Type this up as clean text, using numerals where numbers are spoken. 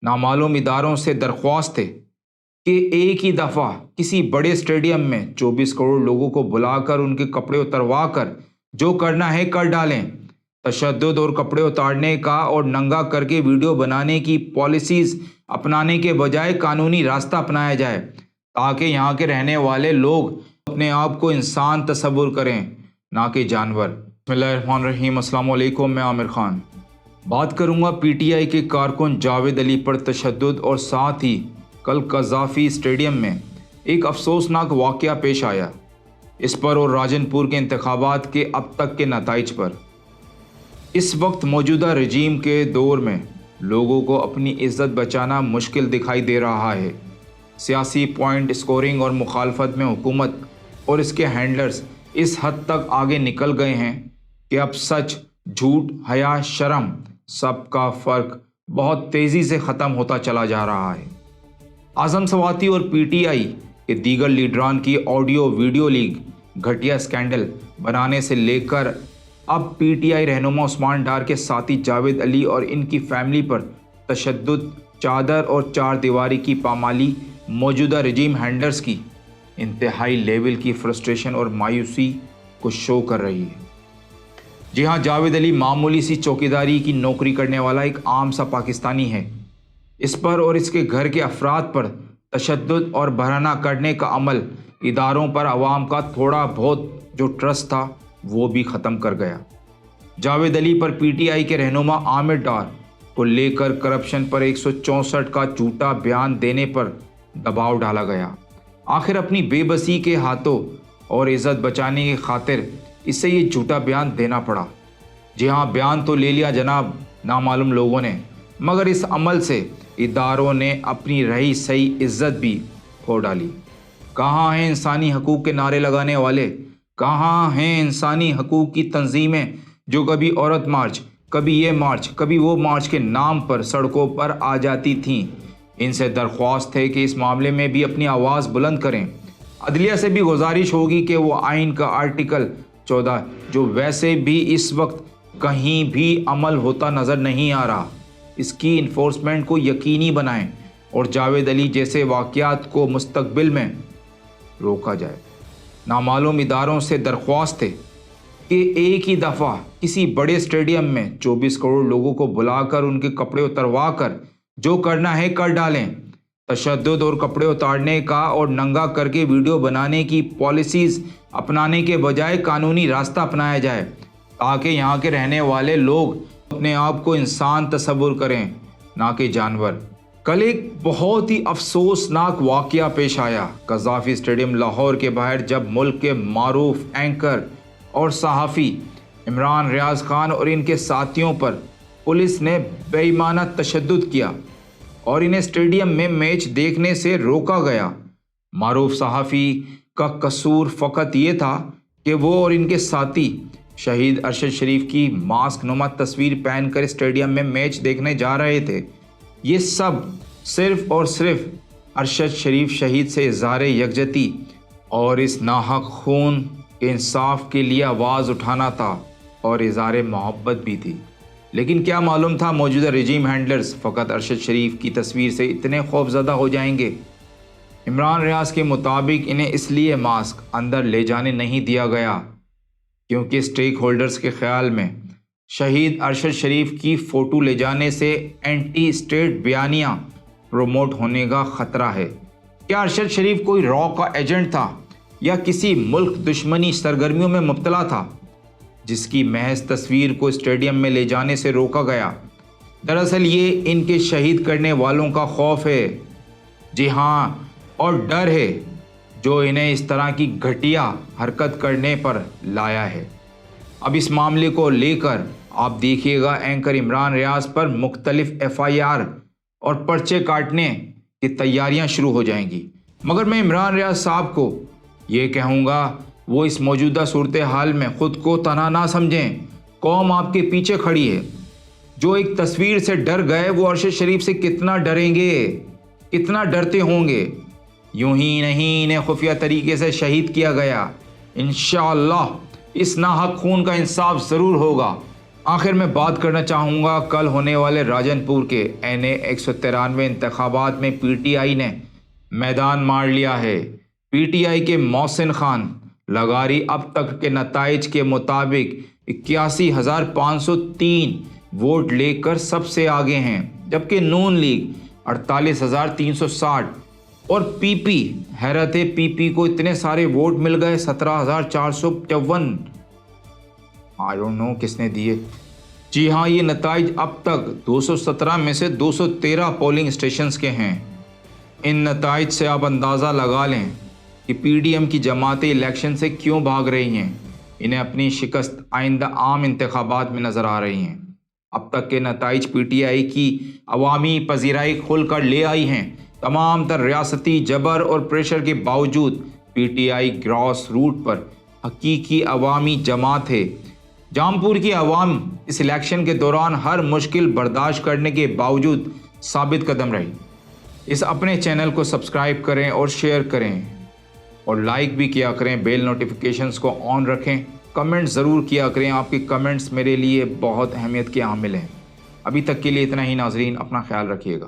نامعلوم اداروں سے درخواست ہے کہ ایک ہی دفعہ کسی بڑے اسٹیڈیم میں 24 کروڑ لوگوں کو بلا کر ان کے کپڑے اتروا کر جو کرنا ہے کر ڈالیں۔ تشدد اور کپڑے اتارنے کا اور ننگا کر کے ویڈیو بنانے کی پالیسیز اپنانے کے بجائے قانونی راستہ اپنایا جائے تاکہ یہاں کے رہنے والے لوگ اپنے آپ کو انسان تصور کریں نہ کہ جانور۔ بسم اللہ الرحمن الرحیم۔ السلام علیکم، میں عامر خان بات کروں گا پی ٹی آئی کے کارکن جاوید علی پر تشدد اور ساتھ ہی کل قذافی اسٹیڈیم میں ایک افسوسناک واقعہ پیش آیا، اس پر اور راجن پور کے انتخابات کے اب تک کے نتائج پر۔ اس وقت موجودہ رجیم کے دور میں لوگوں کو اپنی عزت بچانا مشکل دکھائی دے رہا ہے۔ سیاسی پوائنٹ اسکورنگ اور مخالفت میں حکومت اور اس کے ہینڈلرز اس حد تک آگے نکل گئے ہیں کہ اب سچ، جھوٹ، حیا، شرم سب کا فرق بہت تیزی سے ختم ہوتا چلا جا رہا ہے۔ اعظم سواتی اور پی ٹی آئی کے دیگر لیڈران کی آڈیو ویڈیو لیک، گھٹیا اسکینڈل بنانے سے لے کر اب پی ٹی آئی رہنما عثمان ڈار کے ساتھی جاوید علی اور ان کی فیملی پر تشدد، چادر اور چار دیواری کی پامالی موجودہ رجیم ہینڈلرز کی انتہائی لیول کی فرسٹریشن اور مایوسی کو شو کر رہی ہے۔ جی ہاں، جاوید علی معمولی سی چوکیداری کی نوکری کرنے والا ایک عام سا پاکستانی ہے۔ اس پر اور اس کے گھر کے افراد پر تشدد اور برہنہ کرنے کا عمل اداروں پر عوام کا تھوڑا بہت جو ٹرسٹ تھا وہ بھی ختم کر گیا۔ جاوید علی پر پی ٹی آئی کے رہنما عامر ڈار کو لے کر کرپشن پر 164 کا جھوٹا بیان دینے پر دباؤ ڈالا گیا۔ آخر اپنی بے بسی کے ہاتھوں اور عزت بچانے کی خاطر اسے یہ جھوٹا بیان دینا پڑا۔ جی ہاں، بیان تو لے لیا جناب نامعلوم لوگوں نے، مگر اس عمل سے اداروں نے اپنی رہی صحیح عزت بھی کھو ڈالی۔ کہاں ہیں انسانی حقوق کے نعرے لگانے والے؟ کہاں ہیں انسانی حقوق کی تنظیمیں جو کبھی عورت مارچ، کبھی یہ مارچ، کبھی وہ مارچ کے نام پر سڑکوں پر آ جاتی تھیں؟ ان سے درخواست ہے کہ اس معاملے میں بھی اپنی آواز بلند کریں۔ عدلیہ سے بھی گزارش ہوگی کہ وہ آئین کا آرٹیکل 14 جو ویسے بھی اس وقت کہیں بھی عمل ہوتا نظر نہیں آ رہا، اس کی انفورسمنٹ کو یقینی بنائیں اور جاوید علی جیسے واقعات کو مستقبل میں روکا جائے۔ نامعلوم اداروں سے درخواست ہے کہ ایک ہی دفعہ کسی بڑے اسٹیڈیم میں 24 کروڑ لوگوں کو بلا کر ان کے کپڑے اتروا کر جو کرنا ہے کر ڈالیں۔ تشدد اور کپڑے اتارنے کا اور ننگا کر کے ویڈیو بنانے کی پالیسیز اپنانے کے بجائے قانونی راستہ اپنایا جائے تاکہ یہاں کے رہنے والے لوگ اپنے آپ کو انسان تصور کریں نہ کہ جانور۔ کل ایک بہت ہی افسوسناک واقعہ پیش آیا قذافی اسٹیڈیم لاہور کے باہر، جب ملک کے معروف اینکر اور صحافی عمران ریاض خان اور ان کے ساتھیوں پر پولیس نے بے ایمانہ تشدد کیا اور انہیں اسٹیڈیم میں میچ دیکھنے سے روکا گیا۔ معروف صحافی کا قصور فقط یہ تھا کہ وہ اور ان کے ساتھی شہید ارشد شریف کی ماسک نما تصویر پہن کر اسٹیڈیم میں میچ دیکھنے جا رہے تھے۔ یہ سب صرف اور صرف ارشد شریف شہید سے اظہار یکجہتی اور اس ناحق خون کے انصاف کے لیے آواز اٹھانا تھا اور اظہار محبت بھی تھی۔ لیکن کیا معلوم تھا موجودہ رجیم ہینڈلرز فقط ارشد شریف کی تصویر سے اتنے خوفزدہ ہو جائیں گے۔ عمران ریاض کے مطابق انہیں اس لیے ماسک اندر لے جانے نہیں دیا گیا کیونکہ اسٹیک ہولڈرز کے خیال میں شہید ارشد شریف کی فوٹو لے جانے سے اینٹی اسٹیٹ بیانیہ پروموٹ ہونے کا خطرہ ہے۔ کیا ارشد شریف کوئی را کا ایجنٹ تھا یا کسی ملک دشمنی سرگرمیوں میں مبتلا تھا جس کی محض تصویر کو اسٹیڈیم میں لے جانے سے روکا گیا؟ دراصل یہ ان کے شہید کرنے والوں کا خوف ہے، جی ہاں، اور ڈر ہے جو انہیں اس طرح کی گھٹیا حرکت کرنے پر لایا ہے۔ اب اس معاملے کو لے کر آپ دیکھیے گا اینکر عمران ریاض پر مختلف ایف آئی آر اور پرچے کاٹنے کی تیاریاں شروع ہو جائیں گی۔ مگر میں عمران ریاض صاحب کو یہ کہوں گا وہ اس موجودہ صورتحال میں خود کو تنہا نہ سمجھیں۔ قوم آپ کے پیچھے کھڑی ہے۔ جو ایک تصویر سے ڈر گئے وہ ارشد شریف سے کتنا ڈریں گے، کتنا ڈرتے ہوں گے۔ یوں ہی نہیں انہیں خفیہ طریقے سے شہید کیا گیا۔ انشاءاللہ اس ناحق خون کا انصاف ضرور ہوگا۔ آخر میں بات کرنا چاہوں گا کل ہونے والے راجنپور کے NA 193 انتخابات میں PTI نے میدان مار لیا ہے۔ PTI کے محسن خان لغاری اب تک کے نتائج کے مطابق 81,503 ووٹ لے کر سب سے آگے ہیں، جبکہ نون لیگ 48,360 اور PP حیرت ہے، PP کو اتنے سارے ووٹ مل گئے 17,454۔ I don't know کس نے دیے۔ جی ہاں، یہ نتائج اب تک 217 میں سے 213 پولنگ اسٹیشنز کے ہیں۔ ان نتائج سے آپ اندازہ لگا لیں کہ PDM کی جماعتیں الیکشن سے کیوں بھاگ رہی ہیں۔ انہیں اپنی شکست آئندہ عام انتخابات میں نظر آ رہی ہیں۔ اب تک کے نتائج PTI کی عوامی پذیرائی کھول کر لے آئی ہیں۔ تمام تر ریاستی جبر اور پریشر کے باوجود PTI گراس روٹ پر حقیقی عوامی جماعت ہے۔ جامپور کی عوام اس الیکشن کے دوران ہر مشکل برداشت کرنے کے باوجود ثابت قدم رہی۔ اس اپنے چینل کو سبسکرائب کریں اور شیئر کریں اور لائک بھی کیا کریں، بیل نوٹیفیکیشنز کو آن رکھیں، کمنٹ ضرور کیا کریں۔ آپ کے کمنٹس میرے لیے بہت اہمیت کے حامل ہیں۔ ابھی تک کے لیے اتنا ہی ناظرین، اپنا خیال رکھیے گا۔